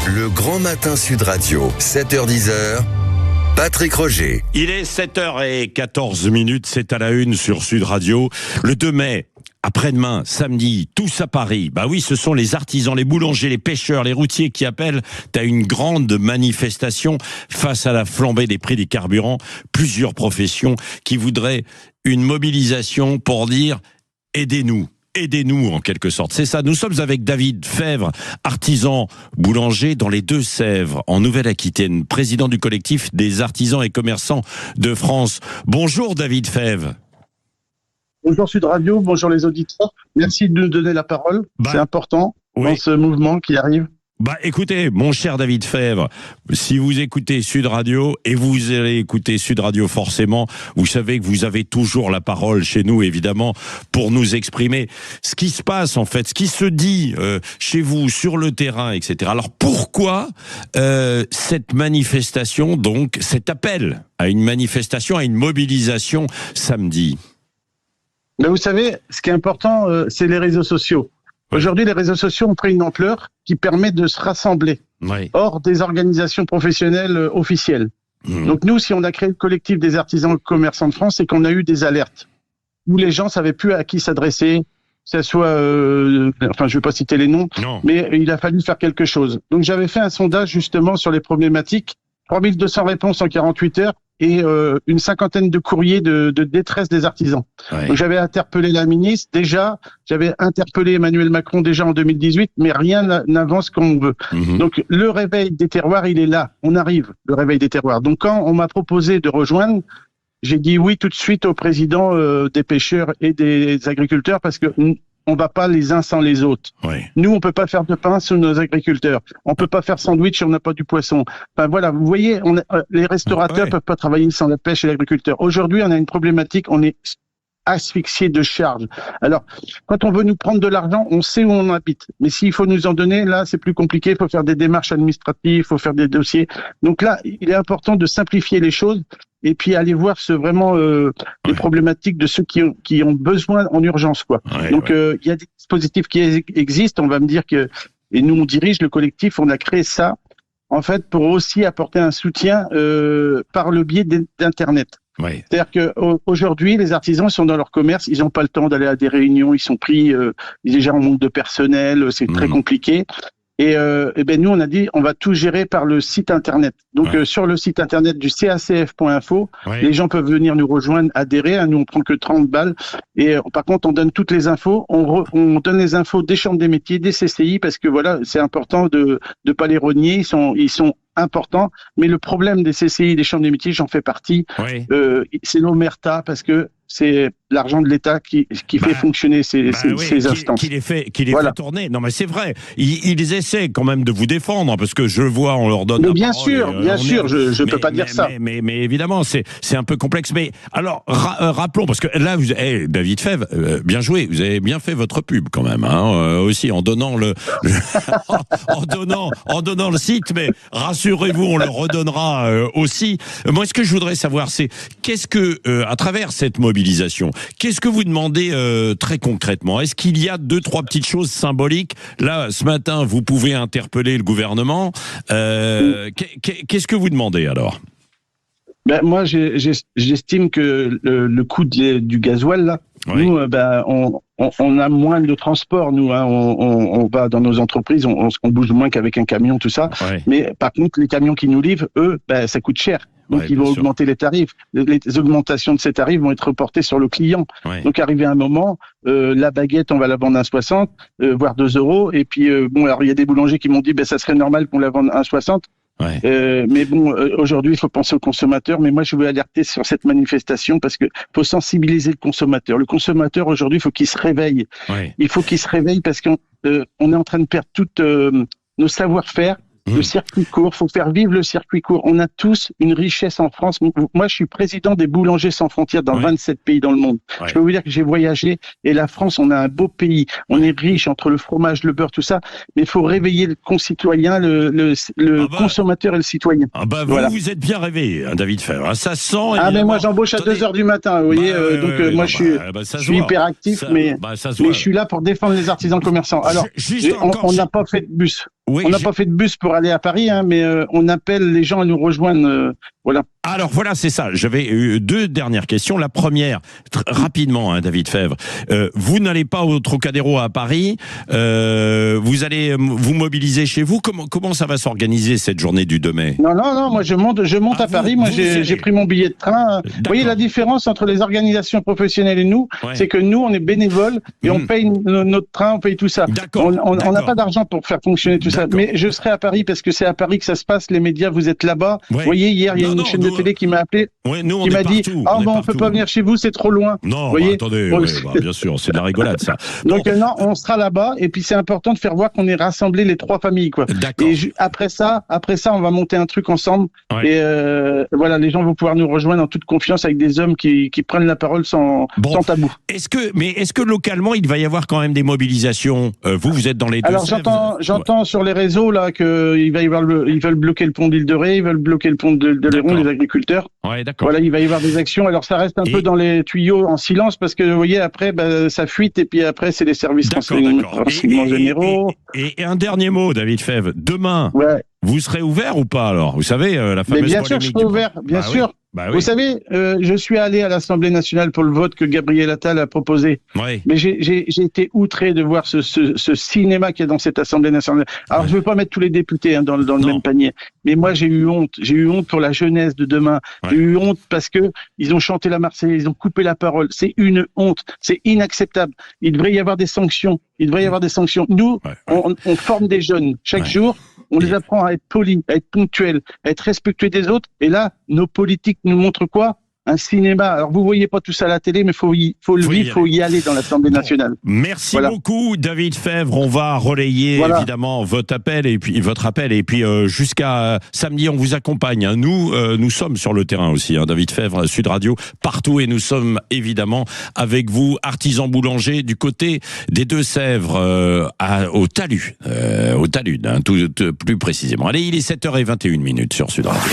Le Grand Matin Sud Radio, 7h-10h, Patrick Roger. Il est 7h14, c'est à la une sur Sud Radio. Le 2 mai, après-demain, samedi, tous à Paris. Bah oui, ce sont les artisans, les boulangers, les pêcheurs, les routiers qui appellent à une grande manifestation face à la flambée des prix des carburants. Plusieurs professions qui voudraient une mobilisation pour dire « aidez-nous ». Aidez-nous en quelque sorte, c'est ça. Nous sommes avec David Fèvre, artisan boulanger dans les Deux-Sèvres, en Nouvelle-Aquitaine, président du collectif des artisans et commerçants de France. Bonjour David Fèvre. Bonjour Sud Radio, bonjour les auditeurs. Merci de nous donner la parole, c'est important dans ce mouvement qui arrive. Bah écoutez, mon cher David Fèvre, si vous écoutez Sud Radio, et vous allez écouter Sud Radio forcément, vous savez que vous avez toujours la parole chez nous, évidemment, pour nous exprimer ce qui se passe en fait, ce qui se dit chez vous, sur le terrain, etc. Alors pourquoi cette manifestation, donc cet appel à une manifestation, à une mobilisation samedi? Mais vous savez, ce qui est important, c'est les réseaux sociaux. Aujourd'hui, les réseaux sociaux ont pris une ampleur qui permet de se rassembler hors des organisations professionnelles officielles. Donc nous, si on a créé le collectif des artisans et commerçants de France, c'est qu'on a eu des alertes où les gens savaient plus à qui s'adresser, que ce soit, enfin je vais pas citer les noms, mais il a fallu faire quelque chose. Donc j'avais fait un sondage justement sur les problématiques, 3200 réponses en 48 heures et une cinquantaine de courriers de détresse des artisans. Donc j'avais interpellé la ministre déjà, j'avais interpellé Emmanuel Macron déjà en 2018, mais rien n'avance comme on veut. Donc le réveil des terroirs, il est là, on arrive, le réveil des terroirs. Donc quand on m'a proposé de rejoindre, j'ai dit oui tout de suite au président des pêcheurs et des agriculteurs parce que on va pas les uns sans les autres. Nous, on peut pas faire de pain sans nos agriculteurs. On peut pas faire sandwich si on n'a pas du poisson. Enfin voilà, vous voyez, les restaurateurs peuvent pas travailler sans la pêche et l'agriculteur. Aujourd'hui, on a une problématique, on est asphyxié de charges. Alors, quand on veut nous prendre de l'argent, on sait où on habite. Mais s'il faut nous en donner, là, c'est plus compliqué. Il faut faire des démarches administratives, il faut faire des dossiers. Donc là, il est important de simplifier les choses et puis aller voir vraiment les problématiques de ceux qui ont besoin en urgence, quoi. Donc, il y a des dispositifs qui existent. On va me dire que, et nous, on dirige le collectif, on a créé ça, en fait, pour aussi apporter un soutien par le biais d'Internet. C'est-à-dire qu'aujourd'hui, les artisans sont dans leur commerce, ils n'ont pas le temps d'aller à des réunions, ils sont pris déjà en manque de personnel, c'est très compliqué. Et ben nous, on a dit, on va tout gérer par le site internet. Donc sur le site internet du cacf.info, les gens peuvent venir nous rejoindre, adhérer. Nous, on prend que 30 balles. Et par contre, on donne toutes les infos. On donne les infos des chambres des métiers, des CCI, parce que voilà, c'est important de pas les renier. Ils sont importants. Mais le problème des CCI, des chambres des métiers, j'en fais partie. C'est l'omerta parce que c'est l'argent de l'État qui fait fonctionner ces instances. Qui les fait tourner. Non, mais c'est vrai. Ils essaient quand même de vous défendre, parce que je vois, on leur donne. Mais bien sûr, je peux pas dire ça. Mais évidemment, c'est un peu complexe. Mais alors, rappelons, parce que là, David Fèvre, bien joué. Vous avez bien fait votre pub quand même, aussi en donnant en donnant le site. Mais rassurez-vous, on le redonnera aussi. Moi, ce que je voudrais savoir, c'est qu'est-ce que, à travers cette mobilisation, qu'est-ce que vous demandez très concrètement? Est-ce qu'il y a 2-3 petites choses symboliques? Là, ce matin, vous pouvez interpeller le gouvernement. Qu'est-ce que vous demandez alors? Ben, moi, j'estime que le coût du gasoil, là, nous, on a moins de transport, nous, on va dans nos entreprises, on bouge moins qu'avec un camion, tout ça. Mais par contre, les camions qui nous livrent, eux, ça coûte cher. Donc, ils vont augmenter les tarifs. Les augmentations de ces tarifs vont être reportées sur le client. Donc, arrivé à un moment, la baguette, on va la vendre à 1,60, voire 2 €. Et puis, alors, il y a des boulangers qui m'ont dit, ça serait normal qu'on la vende à 1,60. Mais bon, aujourd'hui, il faut penser au consommateur. Mais moi, je veux alerter sur cette manifestation parce que faut sensibiliser le consommateur. Le consommateur, aujourd'hui, il faut qu'il se réveille. Il faut qu'il se réveille parce qu'on est en train de perdre toutes nos savoir-faire. Le circuit court, faut faire vivre le circuit court. On a tous une richesse en France. Moi, je suis président des boulangers sans frontières dans 27 pays dans le monde. Je peux vous dire que j'ai voyagé et la France, on a un beau pays. On est riche entre le fromage, le beurre, tout ça. Mais il faut réveiller le concitoyen, le consommateur et le citoyen. Vous êtes bien réveillé, David Fèvre. Ça sent. Mais moi, j'embauche à 2 h du matin. Vous voyez, moi, je suis hyper actif, mais je suis là pour défendre les artisans commerçants. Alors, on n'a pas fait de bus. Oui, on n'a pas fait de bus pour aller à Paris, hein, mais on appelle les gens à nous rejoindre. Voilà. Alors voilà, c'est ça. J'avais eu 2 dernières questions. La première, rapidement, hein, David Febvre. Vous n'allez pas au Trocadéro à Paris. Vous allez vous mobiliser chez vous. Comment ça va s'organiser cette journée du 2 mai? Non. Moi, je monte à Paris. Moi, j'ai pris mon billet de train. Vous voyez la différence entre les organisations professionnelles et nous, c'est que nous, on est bénévoles et on paye notre train, on paye tout ça. On n'a pas d'argent pour faire fonctionner tout ça. Mais je serai à Paris parce que c'est à Paris que ça se passe. Les médias, vous êtes là-bas. Vous voyez, hier, il y a une chaîne de télé qui m'a appelé, qui m'a dit on peut pas venir chez vous, c'est trop loin. Non, voyez attendez, bien sûr, c'est de la rigolade ça. Donc non, on sera là-bas et puis c'est important de faire voir qu'on est rassemblés les 3 familles quoi. Et après ça, on va monter un truc ensemble et voilà, les gens vont pouvoir nous rejoindre en toute confiance avec des hommes qui prennent la parole sans tabou. Est-ce que localement il va y avoir quand même des mobilisations? Vous êtes dans les deux. Alors j'entends sur les réseaux là qu'il va y avoir ils veulent bloquer le pont d'Île de Ré, ils veulent bloquer le pont de l'Héron, les agriculteurs. Ouais, d'accord. Voilà, il va y avoir des actions. Alors ça reste un peu dans les tuyaux en silence parce que vous voyez après ça fuite et puis après c'est les services renseignements généraux. Et un dernier mot, David Febvre. Demain, vous serez ouvert ou pas alors? Vous savez la fameuse. Mais bien sûr, je serai ouvert. Bien sûr. Oui. Bah oui. Vous savez, je suis allé à l'Assemblée nationale pour le vote que Gabriel Attal a proposé. Oui. Mais j'ai été outré de voir ce cinéma qu'il y a dans cette Assemblée nationale. Alors, je veux pas mettre tous les députés dans le même panier. Mais moi, j'ai eu honte. J'ai eu honte pour la jeunesse de demain. J'ai eu honte parce que ils ont chanté la Marseillaise, ils ont coupé la parole. C'est une honte. C'est inacceptable. Il devrait y avoir des sanctions. Nous, on forme des jeunes chaque jour. On les apprend à être polis, à être ponctuels, à être respectueux des autres. Et là, nos politiques nous montrent quoi? Un cinéma. Alors, vous voyez pas tout ça à la télé, mais faut le vivre, faut y aller dans l'Assemblée nationale. Merci beaucoup, David Febvre. On va relayer évidemment votre appel et puis jusqu'à samedi, on vous accompagne. Hein. Nous sommes sur le terrain aussi, hein, David Febvre, Sud Radio, partout, et nous sommes évidemment avec vous, artisans boulangers du côté des Deux-Sèvres, au Talus, hein, tout plus précisément. Allez, il est 7h21 sur Sud Radio.